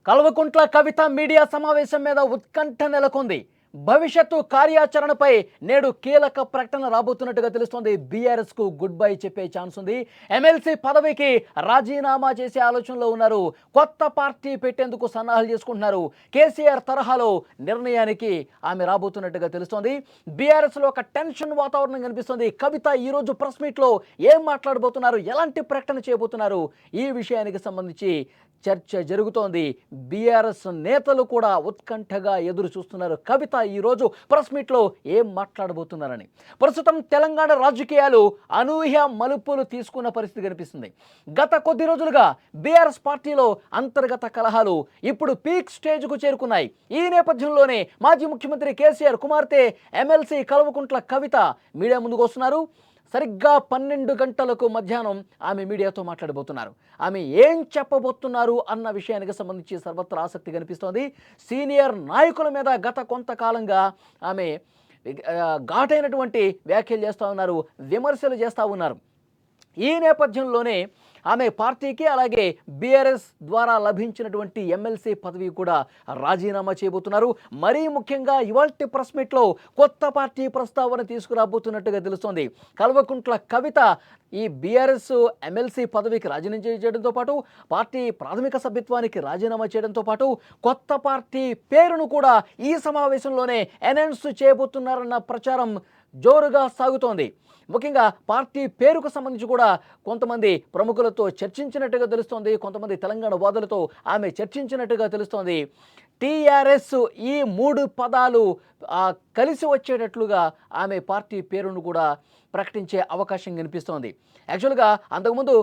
Kalvakuntla Kavitha media సమావేశం మీద ఉత్కంఠ నెలకొంది. భవిష్యత్తు కార్యాచరణపై నేడు కీలక ప్రకటన రాబోతున్నట్టుగా తెలుస్తోంది. బీఆర్ఎస్ కు గుడ్ బై చెప్పే ఛాన్స్ ఉంది. ఎమ్మెల్సీ పదవికి రాజీనామా చేసే ఆలోచనలో ఉన్నారు. కొత్త పార్టీ పెట్టేందుకు సన్నాహాలు చేసుకుంటున్నారు. కేసీఆర్ తరహాలో నిర్ణయానికి ఆమె రాబోతున్నట్టుగా తెలుస్తోంది. బీఆర్ఎస్ లో ఒక టెన్షన్ వాతావరణం కనిపిస్తోంది. కవిత ఈ రోజు ప్రెస్ మీట్ లో ఏం మాట్లాడబోతున్నారు, ఎలాంటి ప్రకటన చేయబోతున్నారు, ఈ విషయానికి సంబంధించి చర్చ జరుగుతోంది. బీఆర్ఎస్ నేతలు కూడా ఉత్కంఠగా ఎదురు చూస్తున్నారు. కవిత ఈరోజు ప్రెస్ మీట్లో ఏం మాట్లాడబోతున్నారని. ప్రస్తుతం తెలంగాణ రాజకీయాలు అనూహ్య మలుపులు తీసుకున్న పరిస్థితి కనిపిస్తుంది. గత కొద్ది రోజులుగా బీఆర్ఎస్ పార్టీలో అంతర్గత కలహాలు ఇప్పుడు పీక్ స్టేజ్కు చేరుకున్నాయి. ఈ నేపథ్యంలోనే మాజీ ముఖ్యమంత్రి కేసీఆర్ కుమార్తె ఎమ్మెల్సీ కల్వకుంట్ల కవిత మీడియా ముందుకు వస్తున్నారు. సరిగ్గా 12 గంటలకు మధ్యాహ్నం ఆమె మీడియాతో మాట్లాడబోతున్నారు. ఆమె ఏం చెప్పబోతున్నారు అన్న విషయానికి సంబంధించి సర్వత్రా ఆసక్తి కనిపిస్తోంది. సీనియర్ నాయకుల మీద గత కొంతకాలంగా ఆమె ఘాటైనటువంటి వ్యాఖ్యలు చేస్తూ ఉన్నారు, విమర్శలు చేస్తూ ఉన్నారు. ఈ నేపథ్యంలోనే ఆమె పార్టీకి అలాగే బీఆర్ఎస్ ద్వారా లభించినటువంటి ఎమ్మెల్సీ పదవి కూడా రాజీనామా చేయబోతున్నారు. మరీ ముఖ్యంగా ఇవాల్టి ప్రెస్ మీట్లో కొత్త పార్టీ ప్రస్తావన తీసుకురాబోతున్నట్టుగా తెలుస్తోంది. కల్వకుంట్ల కవిత ఈ బీఆర్ఎస్ ఎమ్మెల్సీ పదవికి రాజీనామా చేయడంతో పాటు పార్టీ ప్రాథమిక సభ్యత్వానికి రాజీనామా చేయడంతో పాటు కొత్త పార్టీ పేరును కూడా ఈ సమావేశంలోనే అనౌన్స్ చేయబోతున్నారన్న ప్రచారం జోరుగా సాగుతోంది. ముఖ్యంగా పార్టీ పేరుకు సంబంధించి కూడా కొంతమంది ప్రముఖులతో చర్చించినట్టుగా తెలుస్తోంది. కొంతమంది తెలంగాణ వాదులతో ఆమె చర్చించినట్టుగా తెలుస్తోంది. టీఆర్ఎస్ ఈ 3 పదాలు కలిసి వచ్చేటట్లుగా ఆమె పార్టీ పేరును కూడా ప్రకటించే అవకాశం కనిపిస్తోంది. యాక్చువల్గా అంతకుముందు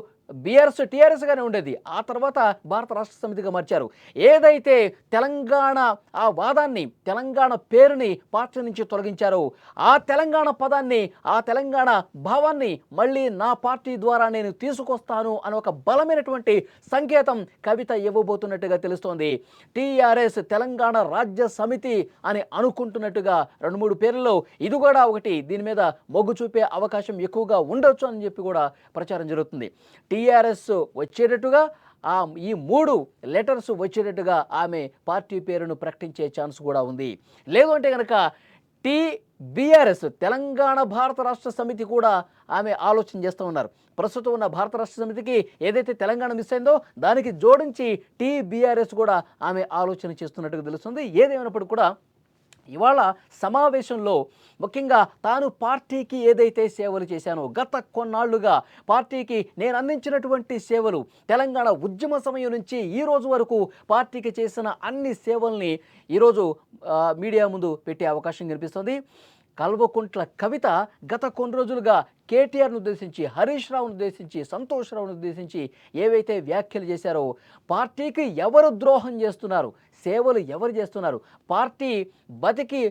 బీఆర్ఎస్ టీఆర్ఎస్గానే ఉండేది. ఆ తర్వాత భారత రాష్ట్ర సమితిగా మార్చారు. ఏదైతే తెలంగాణ ఆ వాదాన్ని, తెలంగాణ పేరుని పార్టీ నుంచి తొలగించారో ఆ తెలంగాణ పదాన్ని, ఆ తెలంగాణ భావాన్ని మళ్ళీ నా పార్టీ ద్వారా నేను తీసుకొస్తాను అని ఒక బలమైనటువంటి సంకేతం కవిత ఇవ్వబోతున్నట్టుగా తెలుస్తోంది. టీఆర్ఎస్ తెలంగాణ రాజ్య సమితి అని అనుకుంటున్నట్టుగా 2-3 పేర్లలో ఇది కూడా ఒకటి. దీని మీద మొగ్గు చూపే అవకాశం ఎక్కువగా ఉండొచ్చు అని చెప్పి కూడా ప్రచారం జరుగుతుంది. టీఆర్ఎస్ వచ్చేటట్టుగా ఈ 3 లెటర్స్ వచ్చేటట్టుగా ఆమె పార్టీ పేరును ప్రకటించే ఛాన్స్ కూడా ఉంది. లేదు అంటే కనుక బీఆర్ఎస్ తెలంగాణ భారత రాష్ట్ర సమితి కూడా ఆమె ఆలోచన చేస్తూ ఉన్నారు. ప్రస్తుతం ఉన్న భారత రాష్ట్ర సమితికి ఏదైతే తెలంగాణ మిస్ అయిందో దానికి జోడించి బీఆర్ఎస్ కూడా ఆమె ఆలోచన చేస్తున్నట్టుగా తెలుస్తుంది. ఏదేమైనప్పటికీ కూడా ఇవాళ సమావేశంలో ముఖ్యంగా తాను పార్టీకి ఏదైతే సేవలు చేశానో, గత కొన్నాళ్లుగా పార్టీకి నేను అందించినటువంటి సేవలు, తెలంగాణ ఉద్యమ సమయం నుంచి ఈ రోజు వరకు పార్టీకి చేసిన అన్ని సేవల్ని ఈరోజు మీడియా ముందు పెట్టే అవకాశం కనిపిస్తుంది. కల్వకుంట్ల కవిత గత కొన్ని రోజులుగా కేటీఆర్ను ఉద్దేశించి, హరీష్ రావును ఉద్దేశించి, సంతోష్ రావును ఉద్దేశించి ఏవైతే వ్యాఖ్యలు చేశారో, పార్టీకి ఎవరు ద్రోహం చేస్తున్నారు, సేవలు ఎవరు చేస్తున్నారు, పార్టీ బతికి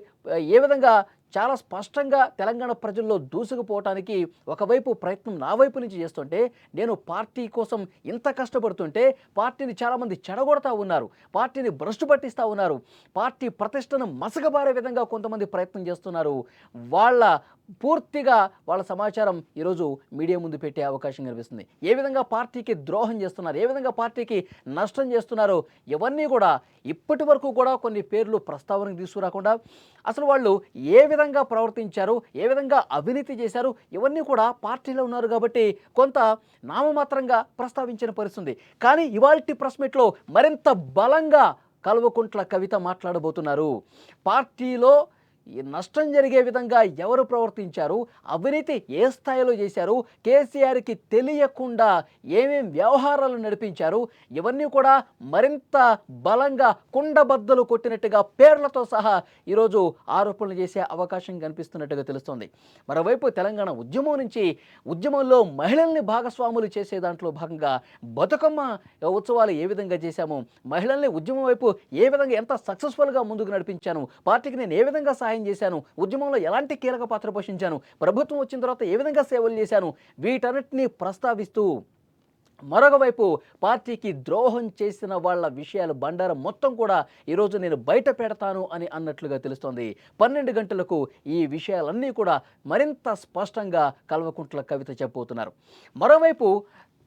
ఏ విధంగా చాలా స్పష్టంగా తెలంగాణ ప్రజల్లో దూసుకుపోవటానికి ఒకవైపు ప్రయత్నం నా వైపు నుంచి చేస్తుంటే, నేను పార్టీ కోసం ఇంత కష్టపడుతుంటే పార్టీని చాలామంది చెడగొడతా ఉన్నారు, పార్టీని భ్రష్టు పట్టిస్తూ ఉన్నారు, పార్టీ ప్రతిష్టను మసకబారే విధంగా కొంతమంది ప్రయత్నం చేస్తున్నారు. పూర్తిగా వాళ్ళ సమాచారం ఈరోజు మీడియా ముందు పెట్టే అవకాశం కనిపిస్తుంది. ఏ విధంగా పార్టీకి ద్రోహం చేస్తున్నారు, ఏ విధంగా పార్టీకి నష్టం చేస్తున్నారో ఇవన్నీ కూడా ఇప్పటి వరకు కూడా కొన్ని పేర్లు ప్రస్తావనకు తీసుకురాకుండా అసలు వాళ్ళు ఏ విధంగా ప్రవర్తించారు, ఏ విధంగా అవినీతి చేశారు, ఇవన్నీ కూడా పార్టీలో ఉన్నారు కాబట్టి కొంత నామమాత్రంగా ప్రస్తావించిన పరిస్థితి. కానీ ఇవాల్టి ప్రెస్ మీట్లో మరింత బలంగా కల్వకుంట్ల కవిత మాట్లాడబోతున్నారు. పార్టీలో నష్టం జరిగే విధంగా ఎవరు ప్రవర్తించారు, అవినీతి ఏ స్థాయిలో చేశారు, కేసీఆర్కి తెలియకుండా ఏమేం వ్యవహారాలు నడిపించారు, ఇవన్నీ కూడా మరింత బలంగా కుండబద్దలు కొట్టినట్టుగా పేర్లతో సహా ఈరోజు ఆరోపణలు చేసే అవకాశం కనిపిస్తున్నట్టుగా తెలుస్తోంది. మరోవైపు తెలంగాణ ఉద్యమంలో మహిళల్ని భాగస్వాములు చేసే దాంట్లో భాగంగా బతుకమ్మ ఉత్సవాలు ఏ విధంగా చేశాము, మహిళల్ని ఉద్యమం వైపు ఏ విధంగా ఎంత సక్సెస్ఫుల్గా ముందుకు నడిపించాను, పార్టీకి నేను ఏ విధంగా సహాయం చేశాను, ఉద్యమంలో ఎలాంటి కీలక పాత్ర పోషించాను, ప్రభుత్వం వచ్చిన తర్వాత ఏ విధంగా సేవలు చేశాను, వీటన్నిటిని ప్రస్తావిస్తూ మరొక వైపు పార్టీకి ద్రోహం చేసిన వాళ్ళ విషయాలు బండారం మొత్తం కూడా ఈరోజు నేను బయట పెడతాను అని అన్నట్లుగా తెలుస్తోంది. 12 గంటలకు ఈ విషయాలన్నీ కూడా మరింత స్పష్టంగా కల్వకుంట్ల కవిత చెప్పబోతున్నారు. మరోవైపు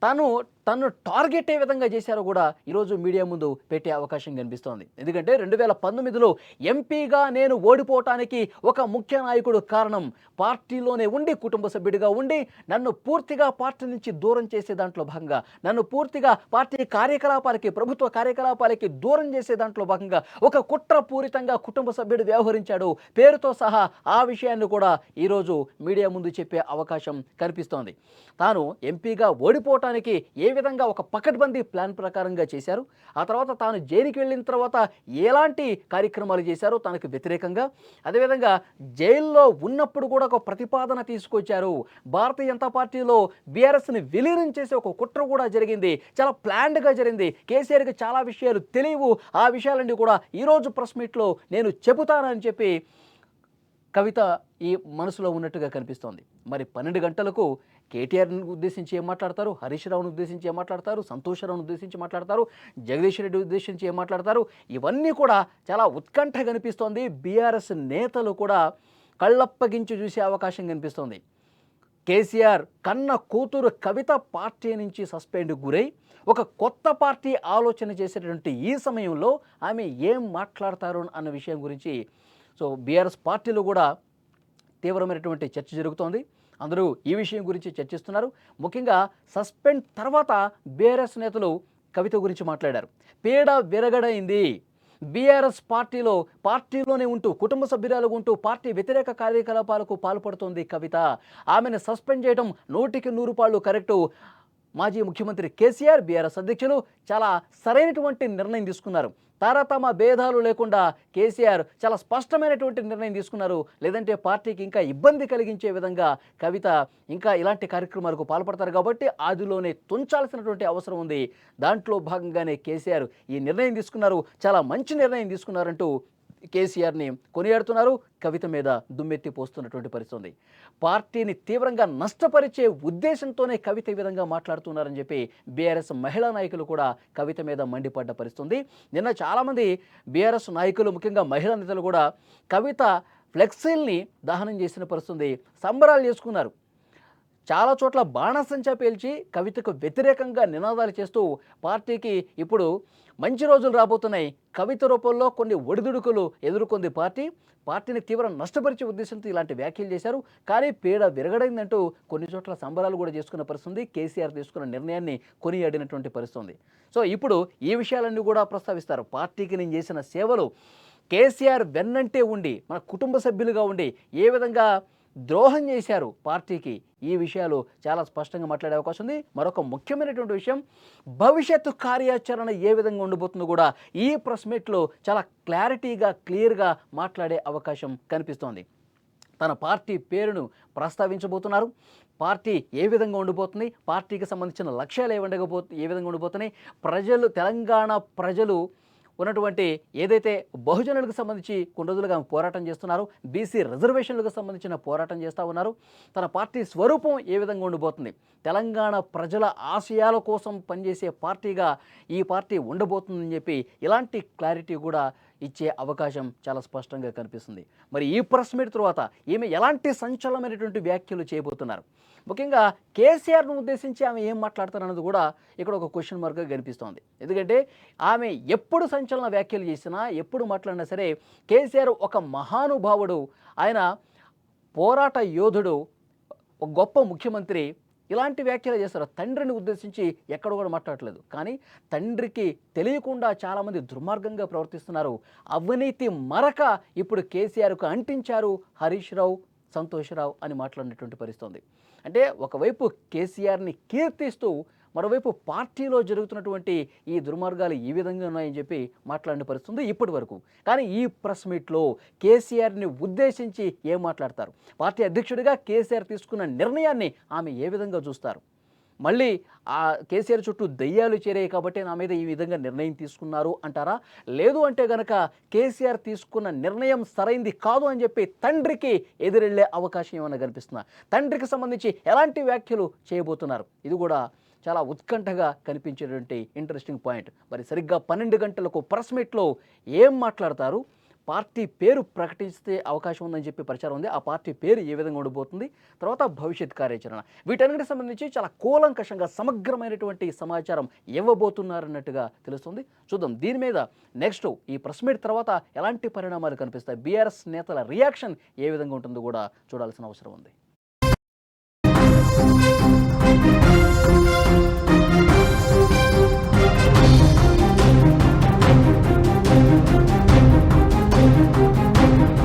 తను తను టార్గెట్ ఏ విధంగా చేశారో కూడా ఈరోజు మీడియా ముందు పెట్టే అవకాశం కనిపిస్తోంది. ఎందుకంటే 2019లో ఎంపీగా నేను ఓడిపోవటానికి ఒక ముఖ్య నాయకుడు కారణం, పార్టీలోనే ఉండి కుటుంబ సభ్యుడిగా ఉండి నన్ను పూర్తిగా పార్టీ నుంచి దూరం చేసే దాంట్లో భాగంగా, నన్ను పూర్తిగా పార్టీ కార్యకలాపాలకి, ప్రభుత్వ కార్యకలాపాలకి దూరం చేసే దాంట్లో భాగంగా ఒక కుట్రపూరితంగా కుటుంబ సభ్యుడు వ్యవహరించాడు పేరుతో సహా. ఆ విషయాన్ని కూడా ఈరోజు మీడియా ముందు చెప్పే అవకాశం కనిపిస్తోంది. తాను ఎంపీగా ఓడిపోవటానికి ఏ విధంగా ఒక పకడ్బందీ ప్లాన్ ప్రకారంగా చేశారు, ఆ తర్వాత తాను జైలుకి వెళ్ళిన తర్వాత ఎలాంటి కార్యక్రమాలు చేశారు తనకు వ్యతిరేకంగా, అదేవిధంగా జైల్లో ఉన్నప్పుడు కూడా ఒక ప్రతిపాదన తీసుకొచ్చారు. భారతీయ జనతా పార్టీలో బీఆర్ఎస్ని విలీనం చేసే ఒక కుట్ర కూడా జరిగింది, చాలా ప్లాన్డ్గా జరిగింది. కేసీఆర్కి చాలా విషయాలు తెలియవు, ఆ విషయాలన్నీ కూడా ఈరోజు ప్రెస్ మీట్లో నేను చెబుతానని చెప్పి కవిత ఈ మనసులో ఉన్నట్టుగా కనిపిస్తోంది. మరి 12 గంటలకు కేటీఆర్ని ఉద్దేశించి ఏం మాట్లాడతారు, హరీష్ రావును ఉద్దేశించి ఏం మాట్లాడతారు, సంతోష్ రావును ఉద్దేశించి మాట్లాడతారు, జగదీష్ రెడ్డి ఉద్దేశించి ఏం మాట్లాడతారు, ఇవన్నీ కూడా చాలా ఉత్కంఠ కనిపిస్తోంది. బీఆర్ఎస్ నేతలు కూడా కళ్ళప్పగించి చూసే అవకాశం కనిపిస్తోంది. కేసీఆర్ కన్న కూతురు కవిత పార్టీ నుంచి సస్పెండ్ గురై ఒక కొత్త పార్టీ ఆలోచన చేసేటటువంటి ఈ సమయంలో ఆమె ఏం మాట్లాడతారు అన్న విషయం గురించి బీఆర్ఎస్ పార్టీలో కూడా తీవ్రమైనటువంటి చర్చ జరుగుతోంది. అందరూ ఈ విషయం గురించి చర్చిస్తున్నారు. ముఖ్యంగా సస్పెండ్ తర్వాత బీఆర్ఎస్ నేతలు కవిత గురించి మాట్లాడారు. పీడ విరగడైంది, బీఆర్ఎస్ పార్టీలోనే ఉంటూ కుటుంబ సభ్యురాలుగా ఉంటూ పార్టీ వ్యతిరేక కార్యకలాపాలకు పాల్పడుతోంది కవిత. ఆమెను సస్పెండ్ చేయడం 100కి 100 కరెక్టు. మాజీ ముఖ్యమంత్రి కేసీఆర్, బీఆర్ఎస్ అధ్యక్షులు చాలా సరైనటువంటి నిర్ణయం తీసుకున్నారు. తారతమ భేదాలు లేకుండా కేసీఆర్ చాలా స్పష్టమైనటువంటి నిర్ణయం తీసుకున్నారు. లేదంటే పార్టీకి ఇంకా ఇబ్బంది కలిగించే విధంగా కవిత ఇంకా ఇలాంటి కార్యక్రమాలకు పాల్పడతారు కాబట్టి ఆదిలోనే తుంచాల్సినటువంటి అవసరం ఉంది. దాంట్లో భాగంగానే కేసీఆర్ ఈ నిర్ణయం తీసుకున్నారు. చాలా మంచి నిర్ణయం తీసుకున్నారంటూ కేసీఆర్ని కొనియాడుతున్నారు. కవిత మీద దుమ్మెత్తి పోస్తున్నటువంటి పరిస్థితి ఉంది. పార్టీని తీవ్రంగా నష్టపరిచే ఉద్దేశంతోనే కవిత ఈ విధంగా మాట్లాడుతున్నారని చెప్పి బీఆర్ఎస్ మహిళా నాయకులు కూడా కవిత మీద మండిపడ్డ పరిస్థితి. నిన్న చాలామంది బీఆర్ఎస్ నాయకులు, ముఖ్యంగా మహిళా నేతలు కూడా కవిత ఫ్లెక్సీల్ని దహనం చేసిన పరిస్థితి, సంబరాలు చేసుకున్నారు. చాలా చోట్ల బాణసంచా పేల్చి కవితకు వ్యతిరేకంగా నినాదాలు చేస్తూ పార్టీకి ఇప్పుడు మంచి రోజులు రాబోతున్నాయి, కవిత రూపంలో కొన్ని ఒడిదుడుకులు ఎదుర్కొంది పార్టీని తీవ్ర నష్టపరిచే ఉద్దేశంతో ఇలాంటి వ్యాఖ్యలు చేశారు. కానీ పీడ విరగడైందంటూ కొన్ని చోట్ల సంబరాలు కూడా చేసుకున్న పరిస్థితి, కేసీఆర్ తీసుకున్న నిర్ణయాన్ని కొనియాడినటువంటి పరిస్థితి. ఇప్పుడు ఈ విషయాలన్నీ కూడా ప్రస్తావిస్తారు. పార్టీకి నేను చేసిన సేవలు, కేసీఆర్ వెన్నంటే ఉండి మన కుటుంబ సభ్యులుగా ఉండి ఏ విధంగా ద్రోహం చేశారు పార్టీకి, ఈ విషయాలు చాలా స్పష్టంగా మాట్లాడే అవకాశం ఉంది. మరొక ముఖ్యమైనటువంటి విషయం, భవిష్యత్తు కార్యాచరణ ఏ విధంగా ఉండబోతుందో కూడా ఈ ప్రెస్ మీట్లో చాలా క్లారిటీగా, క్లియర్గా మాట్లాడే అవకాశం కనిపిస్తోంది. తన పార్టీ పేరును ప్రస్తావించబోతున్నారు. పార్టీ ఏ విధంగా ఉండిపోతుంది, పార్టీకి సంబంధించిన లక్ష్యాలు ఏ విధంగా ఉండిపోతున్నాయి, తెలంగాణ ప్రజలు ఉన్నటువంటి ఏదైతే బహుజనులకు సంబంధించి కొన్ని రోజులుగా పోరాటం చేస్తున్నారు, బీసీ రిజర్వేషన్లకు సంబంధించిన పోరాటం చేస్తూ ఉన్నారు, తన పార్టీ స్వరూపం ఏ విధంగా ఉండిపోతుంది, తెలంగాణ ప్రజల ఆశయాల కోసం పనిచేసే పార్టీగా ఈ పార్టీ ఉండబోతుందని చెప్పి ఇలాంటి క్లారిటీ కూడా ఇచ్చే అవకాశం చాలా స్పష్టంగా కనిపిస్తుంది. మరి ఈ ప్రెస్ మీట్ తర్వాత ఈమె ఎలాంటి సంచలనమైనటువంటి వ్యాఖ్యలు చేయబోతున్నారు, ముఖ్యంగా కేసీఆర్ను ఉద్దేశించి ఆమె ఏం మాట్లాడతారన్నది కూడా ఇక్కడ ఒక క్వశ్చన్ మార్క్గా కనిపిస్తోంది. ఎందుకంటే ఆమె ఎప్పుడు సంచలన వ్యాఖ్యలు చేసినా, ఎప్పుడు మాట్లాడినా సరే కేసీఆర్ ఒక మహానుభావుడు, ఆయన పోరాట యోధుడు, ఒక గొప్ప ముఖ్యమంత్రి, ఇలాంటి వ్యాఖ్యలు చేస్తారు. తండ్రిని ఉద్దేశించి ఎక్కడ కూడా మాట్లాడలేదు. కానీ తండ్రికి తెలియకుండా చాలామంది దుర్మార్గంగా ప్రవర్తిస్తున్నారు. అవినీతి మరక ఇప్పుడు కేసీఆర్కు అంటించారు హరీష్ రావు, సంతోష్ రావు అని మాట్లాడినటువంటి పరిస్థితి. అంటే ఒకవైపు కేసీఆర్ని కీర్తిస్తూ మరోవైపు పార్టీలో జరుగుతున్నటువంటి ఈ దుర్మార్గాలు ఈ విధంగా ఉన్నాయని చెప్పి మాట్లాడిన పరిస్థితి ఇప్పటి వరకు. కానీ ఈ ప్రెస్ మీట్లో కేసీఆర్ని ఉద్దేశించి ఏం మాట్లాడతారు, పార్టీ అధ్యక్షుడిగా కేసీఆర్ తీసుకున్న నిర్ణయాన్ని ఆమె ఏ విధంగా చూస్తారు, మళ్ళీ ఆ కేసీఆర్ చుట్టూ దయ్యాలు చేరాయి కాబట్టి నా మీద ఈ విధంగా నిర్ణయం తీసుకున్నారు అంటారా, లేదు అంటే గనక కేసీఆర్ తీసుకున్న నిర్ణయం సరైంది కాదు అని చెప్పి తండ్రికి ఎదురెళ్లే అవకాశం ఏమైనా కనిపిస్తుందా, తండ్రికి సంబంధించి ఎలాంటి వ్యాఖ్యలు చేయబోతున్నారు, ఇది కూడా చాలా ఉత్కంఠగా కనిపించేటువంటి ఇంట్రెస్టింగ్ పాయింట్. మరి సరిగ్గా 12 గంటలకు ప్రెస్ మీట్లో ఏం మాట్లాడతారు, పార్టీ పేరు ప్రకటిస్తే అవకాశం ఉందని చెప్పి ప్రచారం ఉంది. ఆ పార్టీ పేరు ఏ విధంగా ఉండబోతుంది, తర్వాత భవిష్యత్ కార్యాచరణ, వీటన్నిటికి సంబంధించి చాలా కూలంకషంగా సమగ్రమైనటువంటి సమాచారం ఇవ్వబోతున్నారన్నట్టుగా తెలుస్తుంది. చూద్దాం దీని మీద నెక్స్ట్ ఈ ప్రెస్ మీట్ తర్వాత ఎలాంటి పరిణామాలు కనిపిస్తాయి, బీఆర్ఎస్ నేతల రియాక్షన్ ఏ విధంగా ఉంటుందో కూడా చూడాల్సిన అవసరం ఉంది.